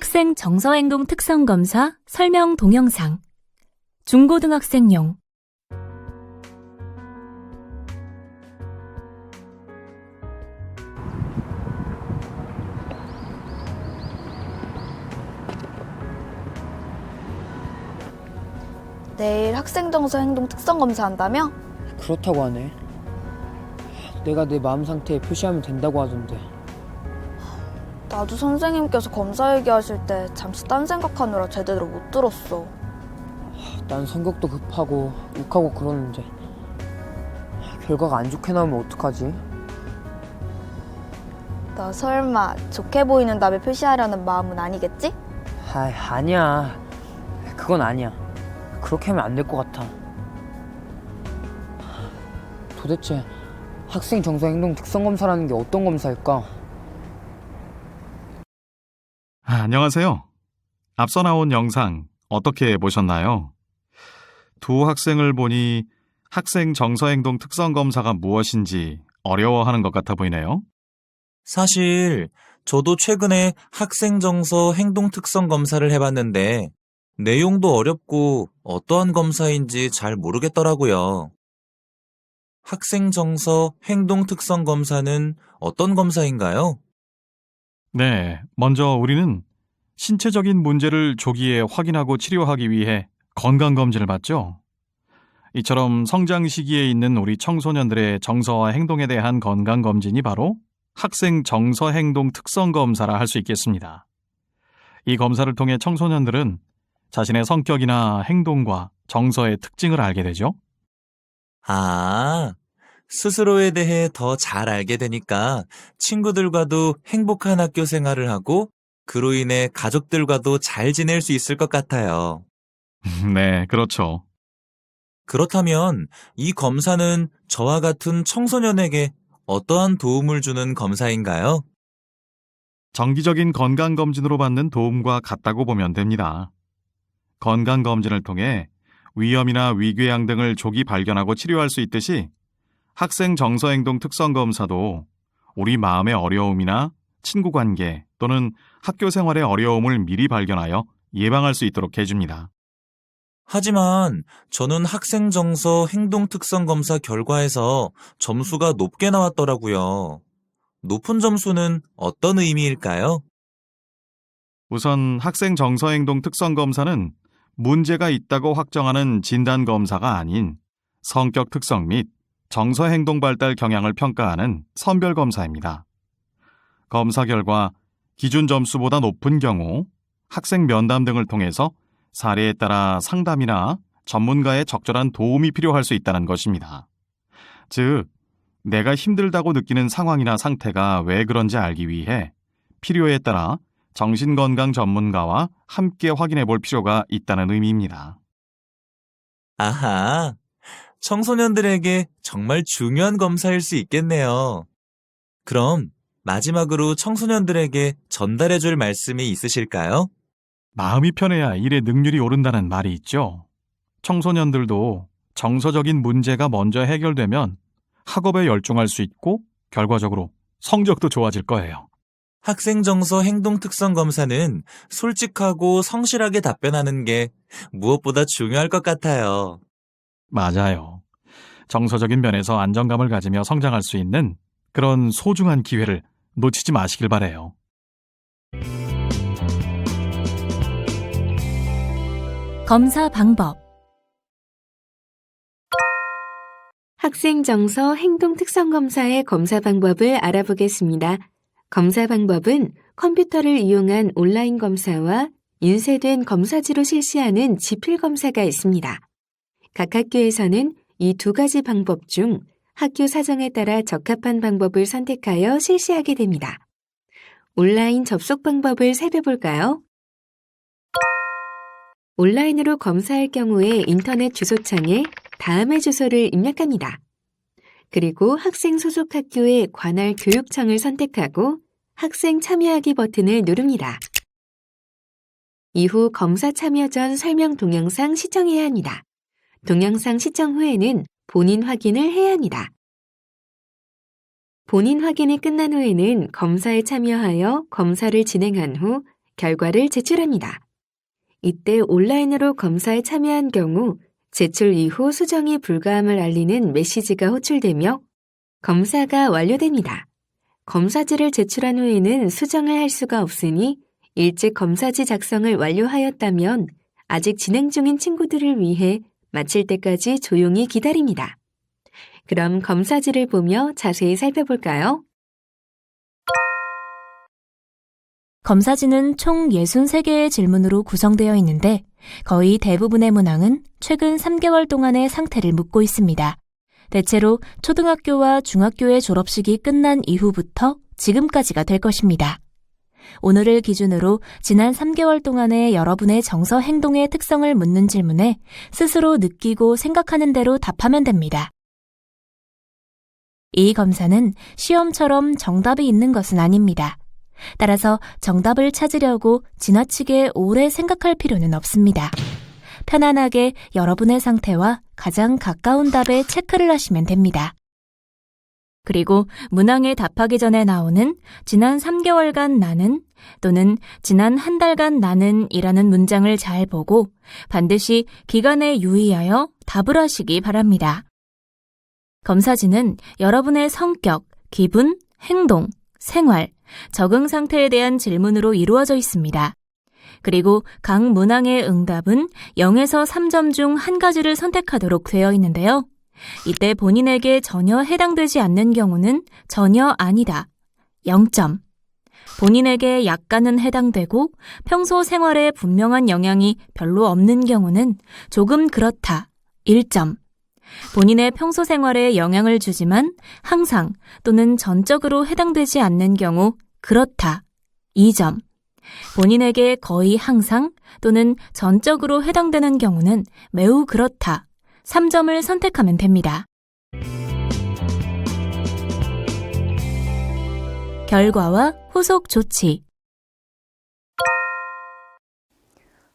학생 정서행동 특성검사 설명 동영상 중고등학생용 내일 학생 정서 행동 특성 검사한다며? 그렇다고 하네. 내가 내 마음 상태에 표시하면 된다고 하던데. 나도 선생님께서 검사 얘기하실 때 잠시 딴 생각하느라 제대로 못 들었어. 난 성격도 급하고 욱하고 그러는데 결과가 안 좋게 나오면 어떡하지? 너 설마 좋게 보이는 답에 표시하려는 마음은 아니겠지? 아니야. 그건 아니야. 그렇게 하면 안 될 것 같아. 도대체 학생 정서 행동 특성 검사라는 게 어떤 검사일까? 안녕하세요. 앞서 나온 영상 어떻게 보셨나요? 두 학생을 보니 학생 정서행동 특성검사가 무엇인지 어려워하는 것 같아 보이네요. 사실 저도 최근에 학생 정서 행동 특성 검사를 해봤는데 내용도 어렵고 어떠한 검사인지 잘 모르겠더라고요. 학생 정서 행동 특성 검사는 어떤 검사인가요? 네, 먼저 우리는 신체적인 문제를 조기에 확인하고 치료하기 위해 건강검진을 받죠. 이처럼 성장 시기에 있는 우리 청소년들의 정서와 행동에 대한 건강검진이 바로 학생 정서행동 특성검사라 할 수 있겠습니다. 이 검사를 통해 청소년들은 자신의 성격이나 행동과 정서의 특징을 알게 되죠. 스스로에 대해 더 잘 알게 되니까 친구들과도 행복한 학교 생활을 하고 그로 인해 가족들과도 잘 지낼 수 있을 것 같아요. 네, 그렇죠. 그렇다면 이 검사는 저와 같은 청소년에게 어떠한 도움을 주는 검사인가요? 정기적인 건강검진으로 받는 도움과 같다고 보면 됩니다. 건강검진을 통해 위염이나 위궤양 등을 조기 발견하고 치료할 수 있듯이 학생 정서행동 특성검사도 우리 마음의 어려움이나 친구관계 또는 학교 생활의 어려움을 미리 발견하여 예방할 수 있도록 해줍니다. 하지만 저는 학생 정서 행동 특성 검사 결과에서 점수가 높게 나왔더라고요. 높은 점수는 어떤 의미일까요? 우선 학생 정서행동 특성검사는 문제가 있다고 확정하는 진단검사가 아닌 성격 특성 및 정서행동 발달 경향을 평가하는 선별검사입니다. 검사 결과 기준 점수보다 높은 경우 학생 면담 등을 통해서 사례에 따라 상담이나 전문가의 적절한 도움이 필요할 수 있다는 것입니다. 즉, 내가 힘들다고 느끼는 상황이나 상태가 왜 그런지 알기 위해 필요에 따라 정신건강 전문가와 함께 확인해 볼 필요가 있다는 의미입니다. 아하, 청소년들에게 정말 중요한 검사일 수 있겠네요. 그럼 마지막으로 청소년들에게 전달해 줄 말씀이 있으실까요? 마음이 편해야 일의 능률이 오른다는 말이 있죠. 청소년들도 정서적인 문제가 먼저 해결되면 학업에 열중할 수 있고 결과적으로 성적도 좋아질 거예요. 학생 정서 행동 특성 검사는 솔직하고 성실하게 답변하는 게 무엇보다 중요할 것 같아요. 맞아요. 정서적인 면에서 안정감을 가지며 성장할 수 있는 그런 소중한 기회를 놓치지 마시길 바라요. 검사 방법 학생 정서 행동 특성 검사의 검사 방법을 알아보겠습니다. 검사 방법은 컴퓨터를 이용한 온라인 검사와 인쇄된 검사지로 실시하는 지필 검사가 있습니다. 각 학교에서는 이 두 가지 방법 중 학교 사정에 따라 적합한 방법을 선택하여 실시하게 됩니다. 온라인 접속 방법을 살펴볼까요? 온라인으로 검사할 경우에 인터넷 주소창에 다음의 주소를 입력합니다. 그리고 학생 소속 학교의 관할 교육청을 선택하고 학생 참여하기 버튼을 누릅니다. 이후 검사 참여 전 설명 동영상 시청해야 합니다. 동영상 시청 후에는 본인 확인을 해야 합니다. 본인 확인이 끝난 후에는 검사에 참여하여 검사를 진행한 후 결과를 제출합니다. 이때 온라인으로 검사에 참여한 경우 제출 이후 수정이 불가함을 알리는 메시지가 호출되며 검사가 완료됩니다. 검사지를 제출한 후에는 수정을 할 수가 없으니 일찍 검사지 작성을 완료하였다면 아직 진행 중인 친구들을 위해 마칠 때까지 조용히 기다립니다. 그럼 검사지를 보며 자세히 살펴볼까요? 검사지는 총 63개의 질문으로 구성되어 있는데 거의 대부분의 문항은 최근 3개월 동안의 상태를 묻고 있습니다. 대체로 초등학교와 중학교의 졸업식이 끝난 이후부터 지금까지가 될 것입니다. 오늘을 기준으로 지난 3개월 동안의 여러분의 정서 행동의 특성을 묻는 질문에 스스로 느끼고 생각하는 대로 답하면 됩니다. 이 검사는 시험처럼 정답이 있는 것은 아닙니다. 따라서 정답을 찾으려고 지나치게 오래 생각할 필요는 없습니다. 편안하게 여러분의 상태와 가장 가까운 답에 체크를 하시면 됩니다. 그리고 문항에 답하기 전에 나오는 지난 3개월간 나는 또는 지난 한 달간 나는 이라는 문장을 잘 보고 반드시 기간에 유의하여 답을 하시기 바랍니다. 검사지는 여러분의 성격, 기분, 행동, 생활, 적응 상태에 대한 질문으로 이루어져 있습니다. 그리고 각 문항의 응답은 0에서 3점 중 한 가지를 선택하도록 되어 있는데요. 이때 본인에게 전혀 해당되지 않는 경우는 전혀 아니다, 0점. 본인에게 약간은 해당되고 평소 생활에 분명한 영향이 별로 없는 경우는 조금 그렇다, 1점. 본인의 평소 생활에 영향을 주지만 항상 또는 전적으로 해당되지 않는 경우 그렇다, 2점. 본인에게 거의 항상 또는 전적으로 해당되는 경우는 매우 그렇다, 3점을 선택하면 됩니다. 결과와 후속 조치.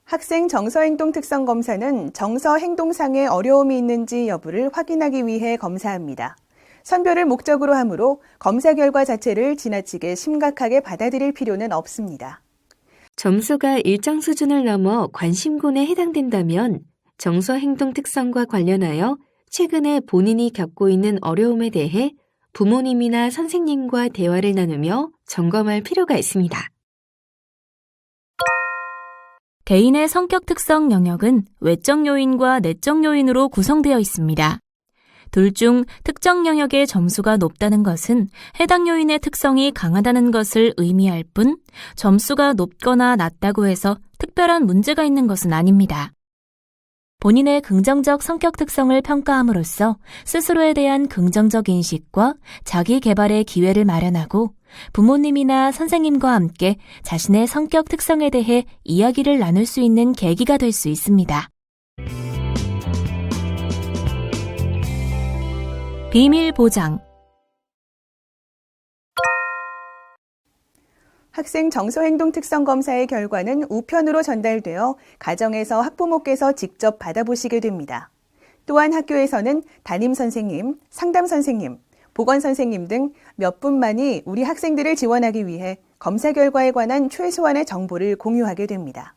학생 정서행동 특성 검사는 정서 행동상의 어려움이 있는지 여부를 확인하기 위해 검사합니다. 선별을 목적으로 하므로 검사 결과 자체를 지나치게 심각하게 받아들일 필요는 없습니다. 점수가 일정 수준을 넘어 관심군에 해당된다면 정서 행동 특성과 관련하여 최근에 본인이 겪고 있는 어려움에 대해 부모님이나 선생님과 대화를 나누며 점검할 필요가 있습니다. 개인의 성격 특성 영역은 외적 요인과 내적 요인으로 구성되어 있습니다. 둘 중 특정 영역의 점수가 높다는 것은 해당 요인의 특성이 강하다는 것을 의미할 뿐 점수가 높거나 낮다고 해서 특별한 문제가 있는 것은 아닙니다. 본인의 긍정적 성격 특성을 평가함으로써 스스로에 대한 긍정적 인식과 자기 개발의 기회를 마련하고 부모님이나 선생님과 함께 자신의 성격 특성에 대해 이야기를 나눌 수 있는 계기가 될 수 있습니다. 비밀 보장. 학생 정서행동 특성 검사의 결과는 우편으로 전달되어 가정에서 학부모께서 직접 받아보시게 됩니다. 또한 학교에서는 담임 선생님, 상담 선생님, 보건 선생님 등 몇 분만이 우리 학생들을 지원하기 위해 검사 결과에 관한 최소한의 정보를 공유하게 됩니다.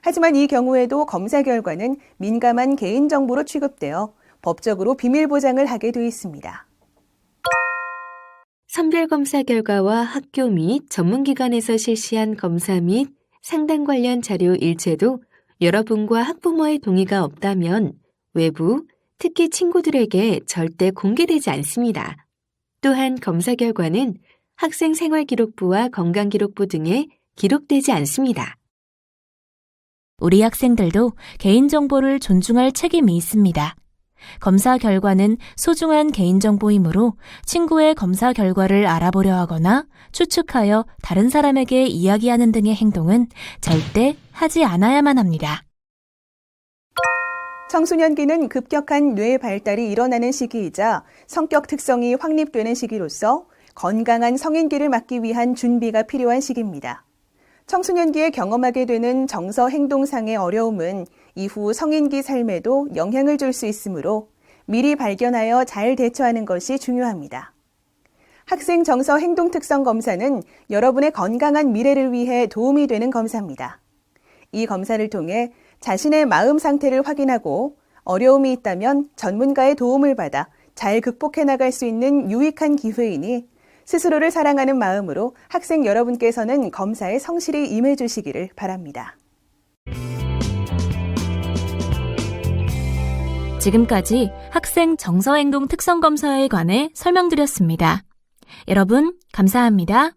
하지만 이 경우에도 검사 결과는 민감한 개인정보로 취급되어 법적으로 비밀 보장을 하게 돼 있습니다. 선별검사 결과와 학교 및 전문기관에서 실시한 검사 및 상담 관련 자료 일체도 여러분과 학부모의 동의가 없다면 외부, 특히 친구들에게 절대 공개되지 않습니다. 또한 검사 결과는 학생 생활기록부와 건강기록부 등에 기록되지 않습니다. 우리 학생들도 개인정보를 존중할 책임이 있습니다. 검사 결과는 소중한 개인정보이므로 친구의 검사 결과를 알아보려 하거나 추측하여 다른 사람에게 이야기하는 등의 행동은 절대 하지 않아야만 합니다. 청소년기는 급격한 뇌 발달이 일어나는 시기이자 성격 특성이 확립되는 시기로서 건강한 성인기를 맞기 위한 준비가 필요한 시기입니다. 청소년기에 경험하게 되는 정서 행동상의 어려움은 이후 성인기 삶에도 영향을 줄 수 있으므로 미리 발견하여 잘 대처하는 것이 중요합니다. 학생 정서 행동 특성 검사는 여러분의 건강한 미래를 위해 도움이 되는 검사입니다. 이 검사를 통해 자신의 마음 상태를 확인하고 어려움이 있다면 전문가의 도움을 받아 잘 극복해 나갈 수 있는 유익한 기회이니 스스로를 사랑하는 마음으로 학생 여러분께서는 검사에 성실히 임해 주시기를 바랍니다. 지금까지 학생 정서행동 특성검사에 관해 설명드렸습니다. 여러분, 감사합니다.